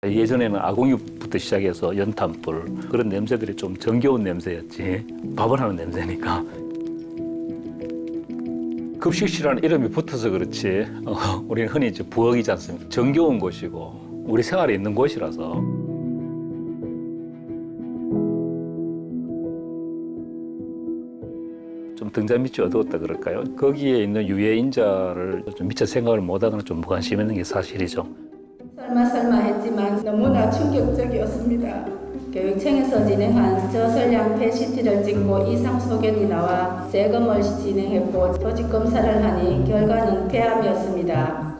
예전에는 아궁이부터 시작해서 연탄불 그런 냄새들이 좀 정겨운 냄새였지 밥을 하는 냄새니까 급식실이라는 이름이 붙어서 그렇지 우리는 흔히 이제 부엌이지 않습니까? 정겨운 곳이고 우리 생활에 있는 곳이라서 좀 등잔밑이 어두웠다 그럴까요? 거기에 있는 유해인자를 좀 미처 생각을 못하거나 좀 무관심 있는 게 사실이죠. 설마 했지만 너무나 충격적이었습니다. 교육청에서 진행한 저설량 PET-CT를 찍고 이상 소견이 나와 재검을 진행했고 조직 검사를 하니 결과는 폐암이었습니다.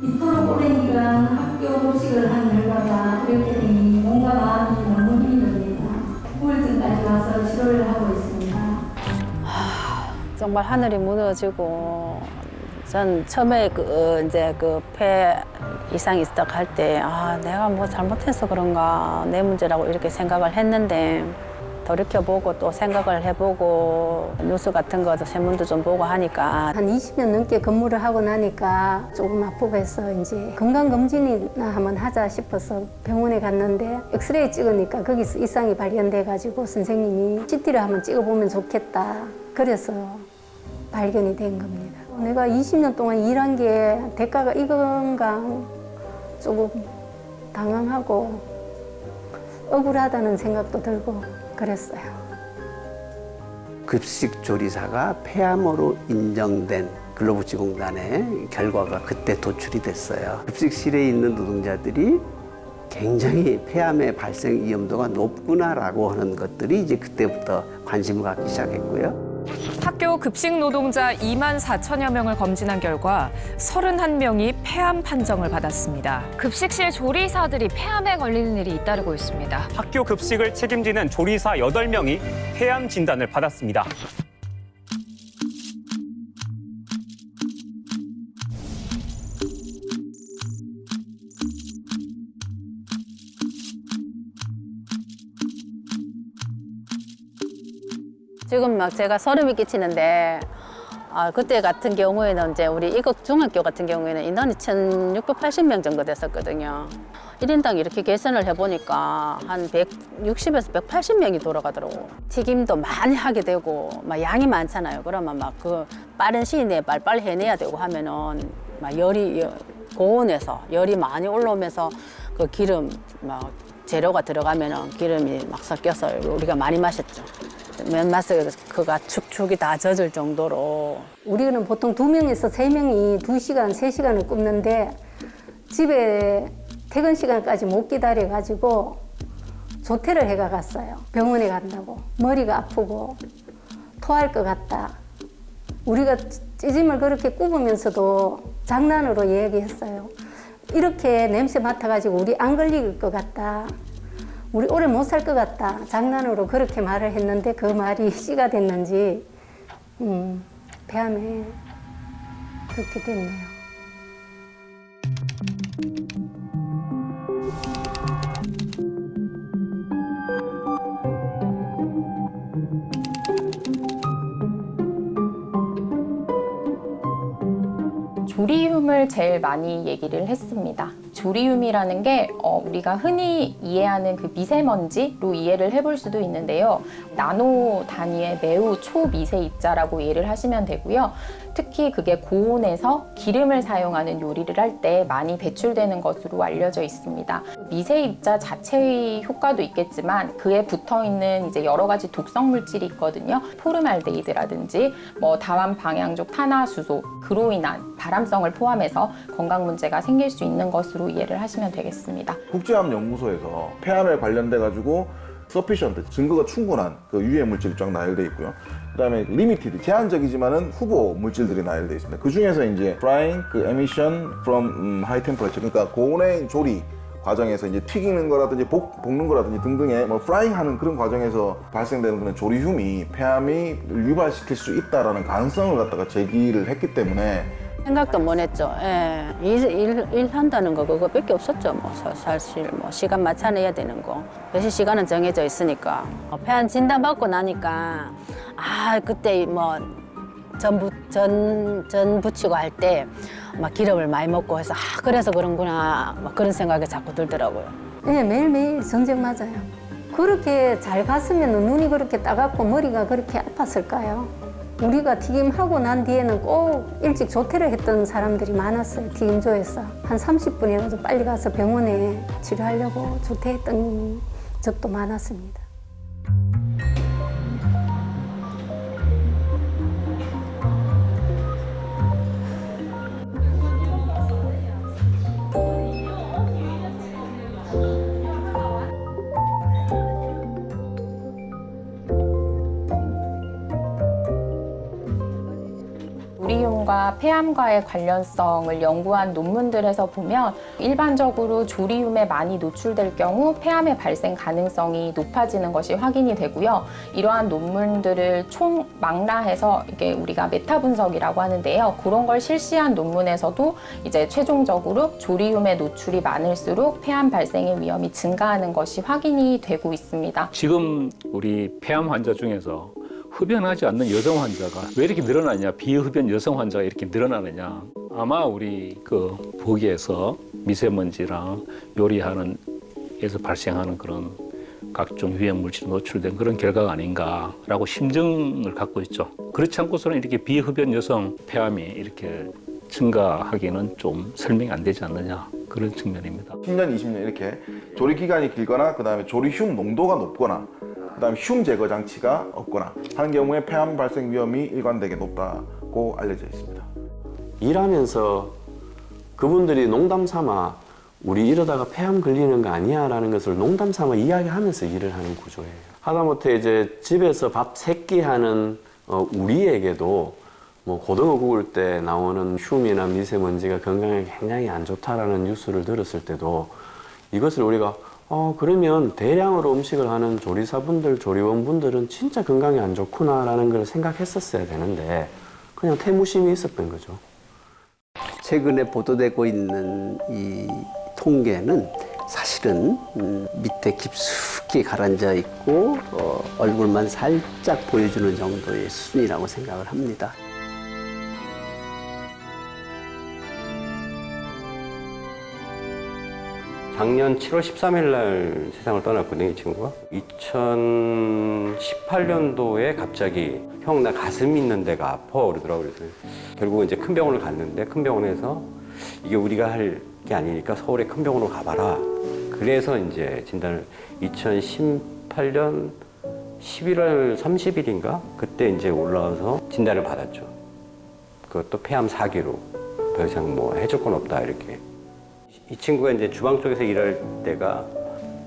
이토록 오랜 기간 학교 급식을 한 결과가 이렇게 되니 몸과 마음이 너무 힘이 듭니다. 우울증까지 와서 치료를 하고 있습니다. 정말 하늘이 무너지고 전 처음에 이제 폐 이상이 있었다 할 때 내가 뭐 잘못해서 그런가 내 문제라고 이렇게 생각을 했는데 돌이켜보고 또 생각을 해보고 뉴스 같은 것도 신문도 좀 보고 하니까 한 20년 넘게 근무를 하고 나니까 조금 아프고 해서 이제 건강검진이나 한번 하자 싶어서 병원에 갔는데 엑스레이 찍으니까 거기서 이상이 발견돼가지고 선생님이 CT를 한번 찍어보면 좋겠다. 그래서 발견이 된 겁니다. 내가 20년 동안 일한 게 대가가 이건가 조금 당황하고 억울하다는 생각도 들고 그랬어요. 급식조리사가 폐암으로 인정된 근로복지공단의 결과가 그때 도출이 됐어요. 급식실에 있는 노동자들이 굉장히 폐암의 발생 위험도가 높구나라고 하는 것들이 이제 그때부터 관심을 갖기 시작했고요. 학교 급식 노동자 2만 4천여 명을 검진한 결과 31명이 폐암 판정을 받았습니다. 급식실 조리사들이 폐암에 걸리는 일이 잇따르고 있습니다. 학교 급식을 책임지는 조리사 8명이 폐암 진단을 받았습니다. 지금 막 제가 소름이 끼치는데 그때 같은 경우에는 이제 우리 이국 중학교 같은 경우에는 인원이 1,680명 정도 됐었거든요. 1인당 이렇게 계산을 해보니까 한 160에서 180명이 돌아가더라고. 튀김도 많이 하게 되고 막 양이 많잖아요. 그러면 막 그 빠른 시일 내에 빨리빨리 해내야 되고 하면은 막 열이 고온에서 열이 많이 올라오면서 그 기름 막 재료가 들어가면은 기름이 막 섞여서 우리가 많이 마셨죠. 맨맛에 그가 축축이 다 젖을 정도로. 우리는 보통 2명에서 3명이 2시간, 3시간을 굽는데 집에 퇴근 시간까지 못 기다려가지고 조퇴를 해가 갔어요. 병원에 간다고. 머리가 아프고 토할 것 같다. 우리가 찌짐을 그렇게 굽으면서도 장난으로 얘기했어요. 이렇게 냄새 맡아가지고 우리 안 걸릴 것 같다. 우리 오래 못 살 것 같다. 장난으로 그렇게 말을 했는데 그 말이 씨가 됐는지 폐암에 그렇게 됐네요. 조리움을 제일 많이 얘기를 했습니다. 조리움이라는 게 우리가 흔히 이해하는 그 미세먼지로 이해를 해볼 수도 있는데요. 나노 단위의 매우 초미세 입자라고 이해를 하시면 되고요. 특히 그게 고온에서 기름을 사용하는 요리를 할 때 많이 배출되는 것으로 알려져 있습니다. 미세 입자 자체의 효과도 있겠지만 그에 붙어 있는 이제 여러 가지 독성 물질이 있거든요. 포르말데히드라든지 다완 방향족 탄화수소, 그로 인한 발암성을 포함해서 건강 문제가 생길 수 있는 것으로 이해를 하시면 되겠습니다. 국제암연구소에서 폐암에 관련돼 가지고 서피션트 증거가 충분한 그 유해 물질이 쫙 나열돼 있고요. 그다음에 리미티드 제한적이지만은 후보 물질들이 나열돼 있습니다. 그 중에서 이제 frying, emission from high temperature, 그러니까 고온의 조리 과정에서 이제 튀기는 거라든지 볶는 거라든지 등등의 프라이하는 그런 과정에서 발생되는 그런 조리흉이 폐암이 유발시킬 수 있다라는 가능성을 갖다가 제기를 했기 때문에 생각도 못 했죠. 예. 일 한다는 거 그거밖에 없었죠. 사실 시간 맞춰내야 되는 거. 배식 시간은 정해져 있으니까. 폐암 진단 받고 나니까 그때 전 부치고 할 때 막 기름을 많이 먹고 해서 그래서 그런구나 막 그런 생각이 자꾸 들더라고요. 네, 매일매일 전쟁 맞아요. 그렇게 잘 갔으면 눈이 그렇게 따갑고 머리가 그렇게 아팠을까요? 우리가 튀김하고 난 뒤에는 꼭 일찍 조퇴를 했던 사람들이 많았어요. 튀김조에서. 한 30분이라도 빨리 가서 병원에 치료하려고 조퇴했던 적도 많았습니다. 조리움과 폐암과의 관련성을 연구한 논문들에서 보면 일반적으로 조리움에 많이 노출될 경우 폐암의 발생 가능성이 높아지는 것이 확인이 되고요. 이러한 논문들을 총망라해서 이게 우리가 메타 분석이라고 하는데요. 그런 걸 실시한 논문에서도 이제 최종적으로 조리움에 노출이 많을수록 폐암 발생의 위험이 증가하는 것이 확인이 되고 있습니다. 지금 우리 폐암 환자 중에서 흡연하지 않는 여성 환자가 왜 이렇게 늘어나냐, 비흡연 여성 환자가 이렇게 늘어나느냐. 아마 우리 그 부엌에서 미세먼지랑 요리하는 에서 발생하는 그런 각종 유해 물질에 노출된 그런 결과가 아닌가라고 심증을 갖고 있죠. 그렇지 않고서는 이렇게 비흡연 여성 폐암이 이렇게 증가하기는 좀 설명이 안 되지 않느냐, 그런 측면입니다. 10년, 20년 이렇게 조리 기간이 길거나 그다음에 조리흉 농도가 높거나 그다음에 흉 제거 장치가 없거나 하는 경우에 폐암 발생 위험이 일관되게 높다고 알려져 있습니다. 일하면서 그분들이 농담 삼아 우리 이러다가 폐암 걸리는 거 아니야 라는 것을 농담 삼아 이야기하면서 일을 하는 구조예요. 하다못해 이제 집에서 밥 3끼 하는 우리에게도 뭐 고등어 구울 때 나오는 흉이나 미세먼지가 건강에 굉장히 안 좋다라는 뉴스를 들었을 때도 이것을 우리가 그러면 대량으로 음식을 하는 조리사분들, 조리원분들은 진짜 건강에 안 좋구나라는 걸 생각했었어야 되는데 그냥 태무심이 있었던 거죠. 최근에 보도되고 있는 이 통계는 사실은 밑에 깊숙이 가라앉아 있고 얼굴만 살짝 보여주는 정도의 수준이라고 생각을 합니다. 작년 7월 13일 날 세상을 떠났거든요, 이 친구가. 2018년도에 갑자기 형, 나 가슴 있는 데가 아파 그러더라고요. 그래서 결국은 이제 큰 병원을 갔는데 큰 병원에서 이게 우리가 할 게 아니니까 서울의 큰 병원으로 가봐라. 그래서 이제 진단을 2018년 11월 30일인가? 그때 이제 올라와서 진단을 받았죠. 그것도 폐암 4기로 더 이상 뭐 해줄 건 없다 이렇게. 이 친구가 이제 주방 쪽에서 일할 때가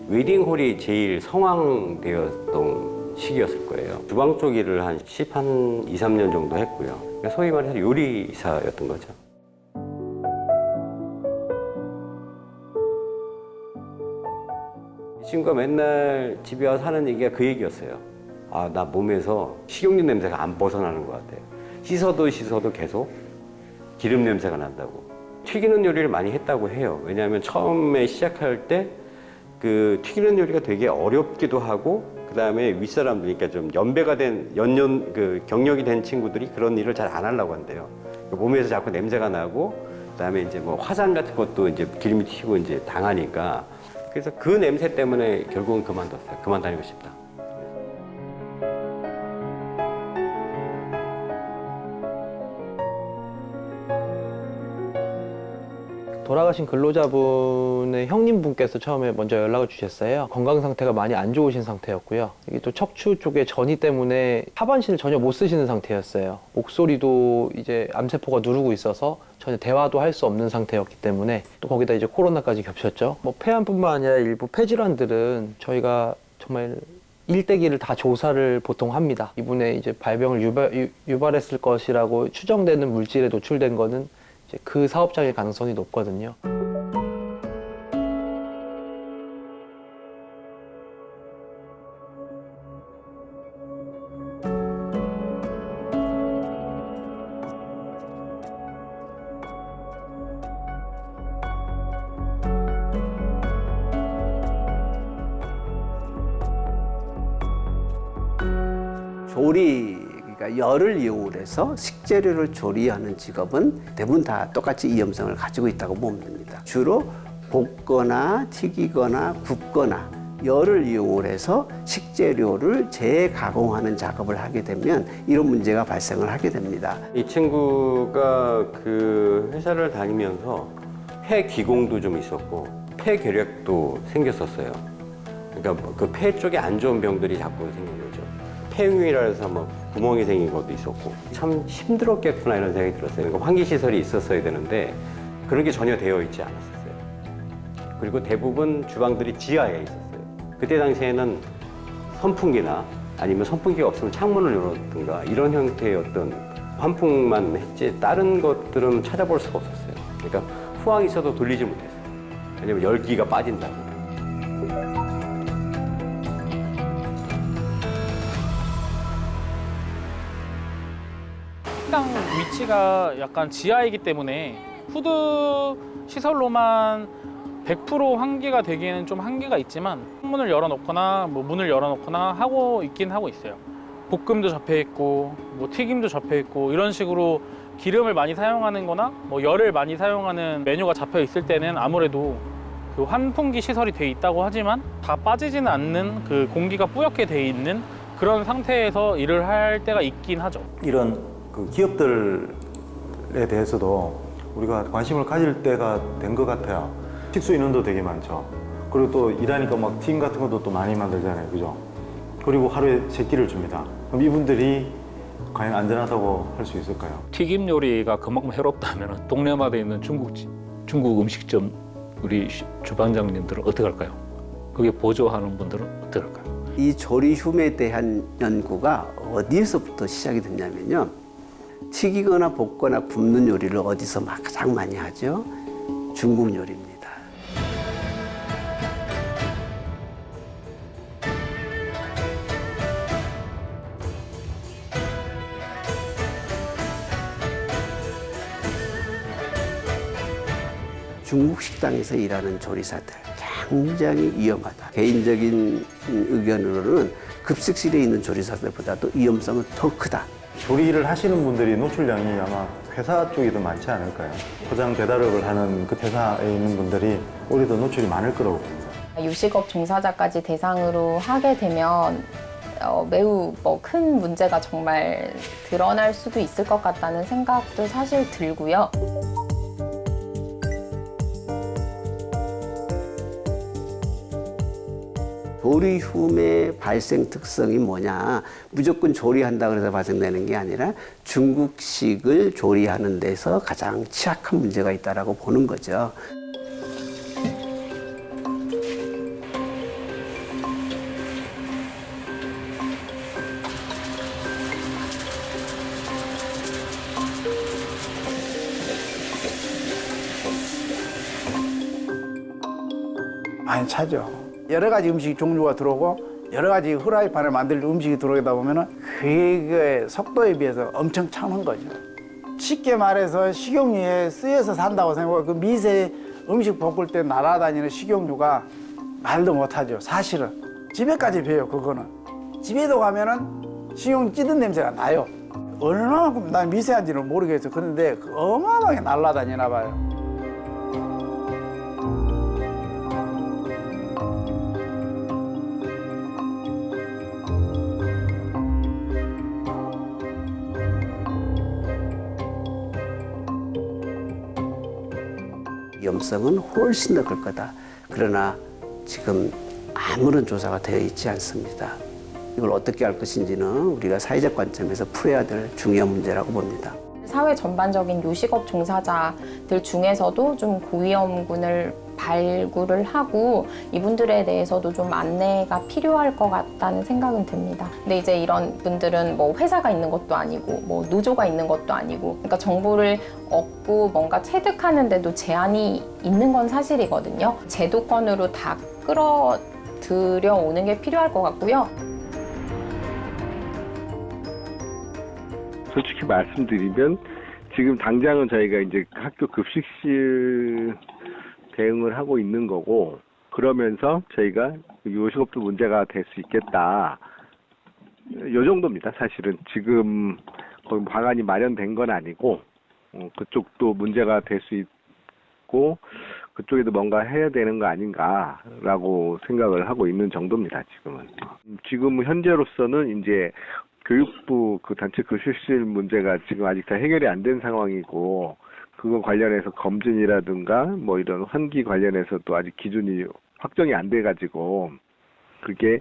웨딩홀이 제일 성황되었던 시기였을 거예요. 주방 쪽 일을 한 2, 3년 정도 했고요. 그러니까 소위 말해서 요리사였던 거죠. 이 친구가 맨날 집에 와서 하는 얘기가 그 얘기였어요. 아, 나 몸에서 식용유 냄새가 안 벗어나는 것 같아요. 씻어도 계속 기름 냄새가 난다고. 튀기는 요리를 많이 했다고 해요. 왜냐하면 처음에 시작할 때 그 튀기는 요리가 되게 어렵기도 하고 그 다음에 윗사람들, 그러니까 좀 연배가 된 경력이 된 친구들이 그런 일을 잘 안 하려고 한대요. 몸에서 자꾸 냄새가 나고 그 다음에 이제 뭐 화상 같은 것도 이제 기름이 튀고 이제 당하니까 그래서 그 냄새 때문에 결국은 그만뒀어요. 그만 다니고 싶다. 돌아가신 근로자분의 형님분께서 처음에 먼저 연락을 주셨어요. 건강 상태가 많이 안 좋으신 상태였고요. 이게 또 척추 쪽에 전이 때문에 하반신을 전혀 못 쓰시는 상태였어요. 목소리도 이제 암세포가 누르고 있어서 전혀 대화도 할 수 없는 상태였기 때문에 또 거기다 이제 코로나까지 겹쳤죠. 뭐 폐암뿐만 아니라 일부 폐질환들은 저희가 정말 일대기를 다 조사를 보통 합니다. 이분의 이제 발병을 유발했을 것이라고 추정되는 물질에 노출된 거는 그 사업장의 가능성이 높거든요. 조리, 그러니까 그러니까 열을 이용을 해서 식재료를 조리하는 직업은 대부분 다 똑같이 이염성을 가지고 있다고 보면 됩니다. 주로 볶거나 튀기거나 굽거나 열을 이용을 해서 식재료를 재가공하는 작업을 하게 되면 이런 문제가 발생을 하게 됩니다. 이 친구가 그 회사를 다니면서 폐 기공도 좀 있었고 폐 결핵도 생겼었어요. 그러니까 그 폐 쪽에 안 좋은 병들이 자꾸 생긴 거죠. 폐흉이라 해서 뭐 구멍이 생긴 것도 있었고 참 힘들었겠구나 이런 생각이 들었어요. 그러니까 환기 시설이 있었어야 되는데 그런 게 전혀 되어 있지 않았었어요. 그리고 대부분 주방들이 지하에 있었어요. 그때 당시에는 선풍기나 아니면 선풍기가 없으면 창문을 열어둔가 이런 형태의 어떤 환풍만 했지 다른 것들은 찾아볼 수가 없었어요. 그러니까 후황이 있어도 돌리지 못했어요. 왜냐면 열기가 빠진다고. 식당 위치가 약간 지하이기 때문에 후드 시설로만 100% 환기가 되기에는 좀 한계가 있지만 창문을 열어놓거나 뭐 문을 열어놓거나 하고 있긴 하고 있어요. 볶음도 접해 있고 뭐 튀김도 접해 있고 이런 식으로 기름을 많이 사용하는 거나 뭐 열을 많이 사용하는 메뉴가 잡혀 있을 때는 아무래도 그 환풍기 시설이 돼 있다고 하지만 다 빠지지는 않는 그 공기가 뿌옇게 돼 있는 그런 상태에서 일을 할 때가 있긴 하죠. 이런 그 기업들에 대해서도 우리가 관심을 가질 때가 된 것 같아요. 식수 인원도 되게 많죠. 그리고 또 일하니까 막 팀 같은 것도 또 많이 만들잖아요. 그죠? 그리고 하루에 3끼를 줍니다. 그럼 이분들이 과연 안전하다고 할 수 있을까요? 튀김 요리가 그만큼 해롭다면 동네마다 있는 중국 음식점 우리 주방장님들은 어떻게 할까요? 거기에 보조하는 분들은 어떻게 할까요? 이 조리흉에 대한 연구가 어디에서부터 시작이 됐냐면요. 튀기거나 볶거나 굽는 요리를 어디서 가장 많이 하죠? 중국 요리입니다. 중국 식당에서 일하는 조리사들 굉장히 위험하다. 개인적인 의견으로는 급식실에 있는 조리사들보다도 위험성은 더 크다. 조리를 하시는 분들이 노출량이 아마 회사 쪽이 더 많지 않을까요? 포장 배달업을 하는 그 회사에 있는 분들이 오히려 더 노출이 많을 거라고 봅니다. 요식업 종사자까지 대상으로 하게 되면 매우 큰 문제가 정말 드러날 수도 있을 것 같다는 생각도 사실 들고요. 조리흉의 발생 특성이 뭐냐? 무조건 조리한다 그래서 발생되는 게 아니라 중국식을 조리하는 데서 가장 취약한 문제가 있다라고 보는 거죠. 많이 차죠. 여러 가지 음식 종류가 들어오고 여러 가지 후라이팬을 만들 음식이 들어오다 보면은 그게 속도에 비해서 엄청 차는 거죠. 쉽게 말해서 식용유에 쓰여서 산다고 생각하고 그 미세 음식 볶을 때 날아다니는 식용유가 말도 못하죠. 사실은 집에까지 배요. 그거는 집에도 가면은 식용유 찌든 냄새가 나요. 얼마만큼 난 미세한지는 모르겠어. 그런데 어마어마하게 날아다니나 봐요. 위험성은 훨씬 더 클 거다. 그러나 지금 아무런 조사가 되어 있지 않습니다. 이걸 어떻게 할 것인지는 우리가 사회적 관점에서 풀어야 될 중요한 문제라고 봅니다. 사회 전반적인 요식업 종사자들 중에서도 좀 고위험군을 발굴을 하고 이분들에 대해서도 좀 안내가 필요할 것 같다는 생각은 듭니다. 근데 이제 이런 분들은 뭐 회사가 있는 것도 아니고 뭐 노조가 있는 것도 아니고 그러니까 정보를 얻고 뭔가 체득하는데도 제한이 있는 건 사실이거든요. 제도권으로 다 끌어들여오는 게 필요할 것 같고요. 솔직히 말씀드리면 지금 당장은 저희가 이제 학교 급식실 대응을 하고 있는 거고 그러면서 저희가 요식업도 문제가 될 수 있겠다. 요 정도입니다. 사실은 지금 거의 방안이 마련된 건 아니고 그쪽도 문제가 될 수 있고 그쪽에도 뭔가 해야 되는 거 아닌가라고 생각을 하고 있는 정도입니다. 지금은. 지금 현재로서는 이제 교육부 그 단체 급식실 문제가 지금 아직 다 해결이 안 된 상황이고 그거 관련해서 검진이라든가 뭐 이런 환기 관련해서 또 아직 기준이 확정이 안 돼가지고 그게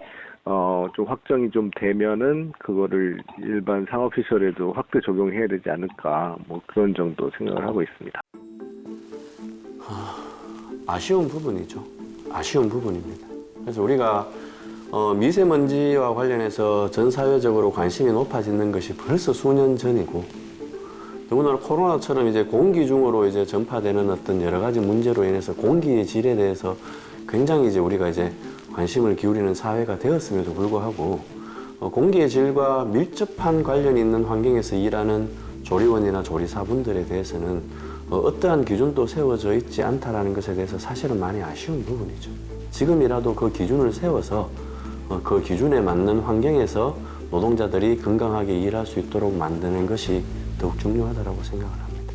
좀 확정이 좀 되면은 그거를 일반 상업시설에도 확대 적용해야 되지 않을까 뭐 그런 정도 생각을 하고 있습니다. 아쉬운 부분이죠. 아쉬운 부분입니다. 그래서 우리가 미세먼지와 관련해서 전 사회적으로 관심이 높아지는 것이 벌써 수년 전이고 더구나 코로나처럼 이제 공기 중으로 이제 전파되는 어떤 여러 가지 문제로 인해서 공기의 질에 대해서 굉장히 이제 우리가 이제 관심을 기울이는 사회가 되었음에도 불구하고 공기의 질과 밀접한 관련이 있는 환경에서 일하는 조리원이나 조리사분들에 대해서는 어떠한 기준도 세워져 있지 않다라는 것에 대해서 사실은 많이 아쉬운 부분이죠. 지금이라도 그 기준을 세워서 그 기준에 맞는 환경에서 노동자들이 건강하게 일할 수 있도록 만드는 것이 더욱 중요하다고 생각을 합니다.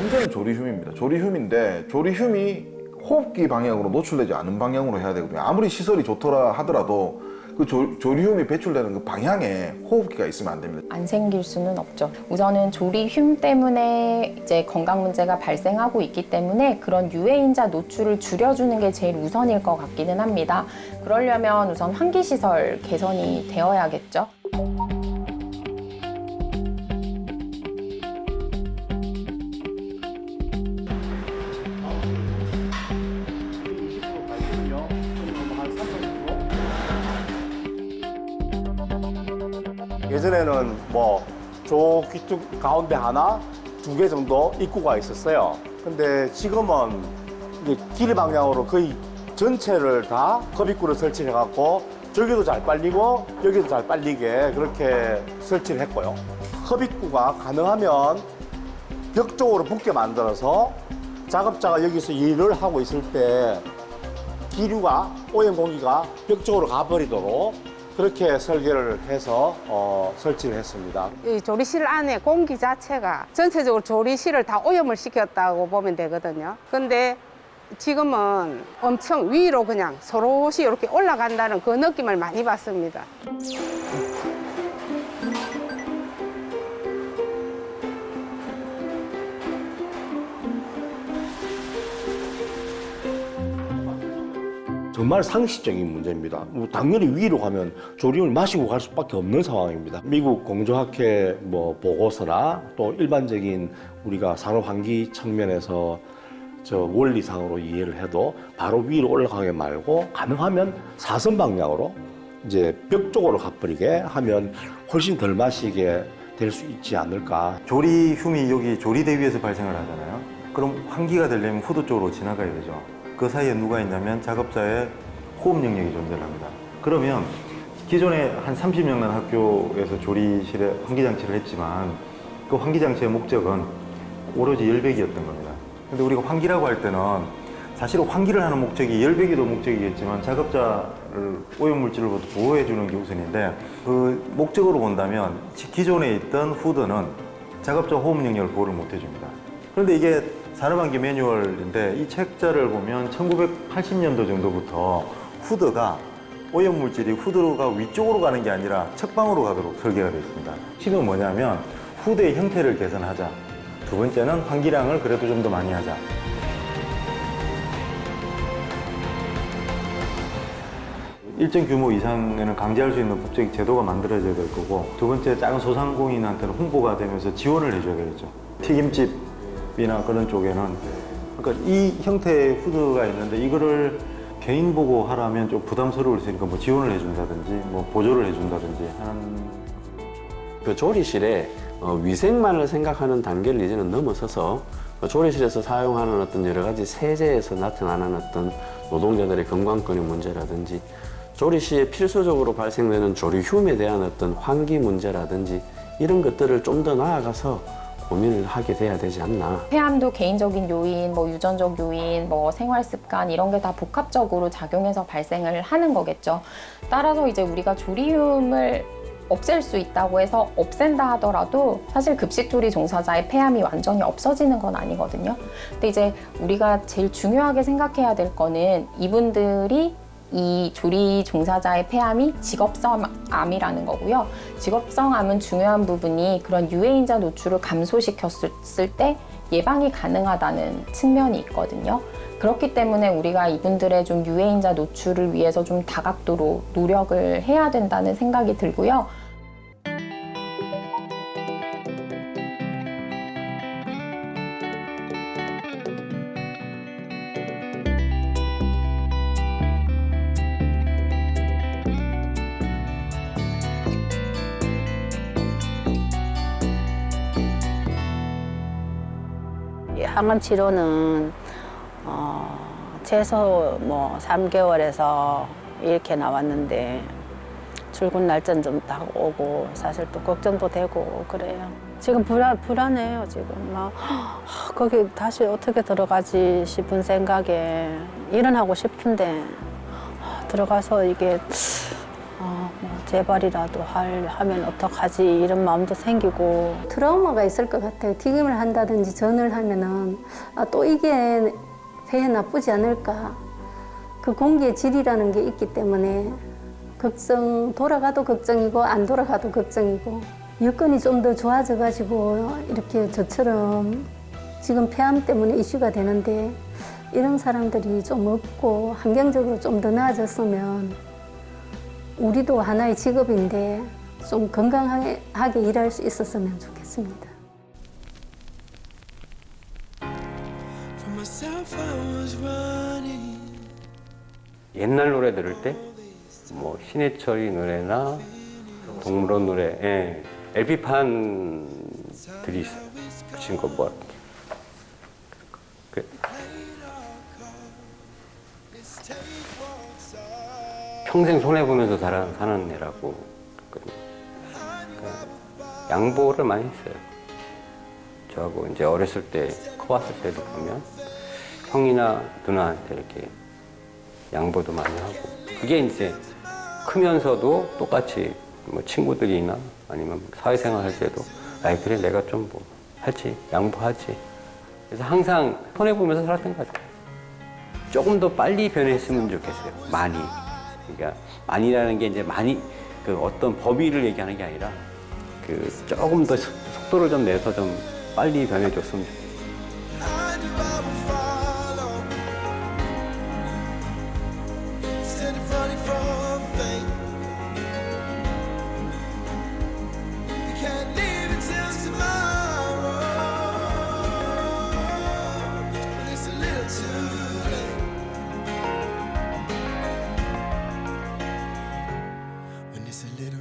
문제는 조리휴입니다. 조리휴인데 조리휴이 호흡기 방향으로 노출되지 않은 방향으로 해야 되거든요. 아무리 시설이 좋더라 하더라도 그 조리휴이 배출되는 그 방향에 호흡기가 있으면 안 됩니다. 안 생길 수는 없죠. 우선은 조리휴 때문에 이제 건강 문제가 발생하고 있기 때문에 그런 유해인자 노출을 줄여주는 게 제일 우선일 것 같기는 합니다. 그러려면 우선 환기시설 개선이 되어야겠죠. 예전에는 뭐 저 귀뚝 가운데 하나, 2개 정도 입구가 있었어요. 근데 지금은 이제 길 방향으로 거의 전체를 다 컵입구를 설치해갖고 저기도 잘 빨리고 여기도 잘 빨리게 그렇게 설치를 했고요. 컵입구가 가능하면 벽 쪽으로 붙게 만들어서 작업자가 여기서 일을 하고 있을 때 기류가 오염 공기가 벽 쪽으로 가버리도록 그렇게 설계를 해서 설치를 했습니다. 이 조리실 안에 공기 자체가 전체적으로 조리실을 다 오염을 시켰다고 보면 되거든요. 근데 지금은 엄청 위로 그냥 서로시 이렇게 올라간다는 그 느낌을 많이 받습니다. 정말 상식적인 문제입니다. 당연히 위로 가면 조림을 마시고 갈 수밖에 없는 상황입니다. 미국 공조학회 보고서나 또 일반적인 우리가 산업환기 측면에서 원리상으로 이해를 해도 바로 위로 올라가게 말고 가능하면 사선 방향으로 이제 벽 쪽으로 가버리게 하면 훨씬 덜 마시게 될 수 있지 않을까. 조리휴이 여기 조리대 위에서 발생을 하잖아요. 그럼 환기가 되려면 후드 쪽으로 지나가야 되죠. 그 사이에 누가 있냐면 작업자의 호흡 능력이 존재합니다. 그러면 기존에 한 30년간 학교에서 조리실에 환기장치를 했지만 그 환기장치의 목적은 오로지 열배기였던 겁니다. 근데 우리가 환기라고 할 때는 사실은 환기를 하는 목적이 열배기도 목적이겠지만 작업자를 오염물질로부터 보호해주는 게 우선인데 그 목적으로 본다면 기존에 있던 후드는 작업자 호흡 능력을 보호를 못 해줍니다. 그런데 이게 산업환기 매뉴얼인데 이 책자를 보면 1980년도 정도부터 후드가 오염물질이 후드가 위쪽으로 가는 게 아니라 측방으로 가도록 설계가 되어 있습니다. 핵심은 뭐냐면 후드의 형태를 개선하자. 두 번째는 환기량을 그래도 좀 더 많이 하자. 일정 규모 이상에는 강제할 수 있는 법적 제도가 만들어져야 될 거고 두 번째 작은 소상공인한테는 홍보가 되면서 지원을 해줘야 되겠죠. 튀김집이나 그런 쪽에는 그러니까 이 형태의 후드가 있는데 이거를 개인 보고 하라면 좀 부담스러울 수 있으니까 뭐 지원을 해준다든지 뭐 보조를 해준다든지 하는 그 조리실에 위생만을 생각하는 단계를 이제는 넘어서서 조리실에서 사용하는 어떤 여러 가지 세제에서 나타나는 어떤 노동자들의 건강권의 문제라든지 조리 시에 필수적으로 발생되는 조리휴에 대한 어떤 환기 문제라든지 이런 것들을 좀 더 나아가서 고민을 하게 돼야 되지 않나. 폐암도 개인적인 요인, 뭐 유전적 요인, 뭐 생활 습관 이런 게 다 복합적으로 작용해서 발생을 하는 거겠죠. 따라서 이제 우리가 조리움을 없앨 수 있다고 해서 없앤다 하더라도 사실 급식조리 종사자의 폐암이 완전히 없어지는 건 아니거든요. 근데 이제 우리가 제일 중요하게 생각해야 될 거는 이분들이 이 조리 종사자의 폐암이 직업성 암이라는 거고요. 직업성 암은 중요한 부분이 그런 유해인자 노출을 감소시켰을 때 예방이 가능하다는 측면이 있거든요. 그렇기 때문에 우리가 이분들의 좀 유해인자 노출을 위해서 좀 다각도로 노력을 해야 된다는 생각이 들고요. 항암 치료는 최소 뭐 3개월에서 이렇게 나왔는데 출근 날짜는 좀 딱 오고 사실 또 걱정도 되고 그래요. 지금 불안해요. 지금 막 거기 다시 어떻게 들어가지 싶은 생각에 일은 하고 싶은데 들어가서 이게 뭐 재발이라도 하면 어떡하지 이런 마음도 생기고 트라우마가 있을 것 같아요. 튀김을 한다든지 전을 하면은 또 이게 폐에 나쁘지 않을까. 그 공기의 질이라는 게 있기 때문에 돌아가도 걱정이고 안 돌아가도 걱정이고 여건이 좀 더 좋아져가지고 이렇게 저처럼 지금 폐암 때문에 이슈가 되는데 이런 사람들이 좀 없고 환경적으로 좀 더 나아졌으면 우리도 하나의 직업인데 좀 건강하게 일할 수 있었으면 좋겠습니다. 옛날 노래 들을 때 뭐 신해철이 노래나 동물원 노래, 예. LP판들이 있어요. 붙인 거 뭐. 평생 손해보면서 사는 애라고. 양보를 많이 했어요. 저하고 이제 어렸을 때, 커왔을 때도 보면 형이나 누나한테 이렇게 양보도 많이 하고. 그게 이제 크면서도 똑같이 뭐 친구들이나 아니면 사회생활 할 때도 아이 그래 내가 좀 뭐 하지 양보하지. 그래서 항상 손해보면서 살았던 것 같아요. 조금 더 빨리 변했으면 좋겠어요. 많이. 그러니까 많이라는 게 이제 많이 그 어떤 범위를 얘기하는 게 아니라 그 조금 더 속도를 좀 내서 좀 빨리 변해줬으면 좋겠어요. When it's a little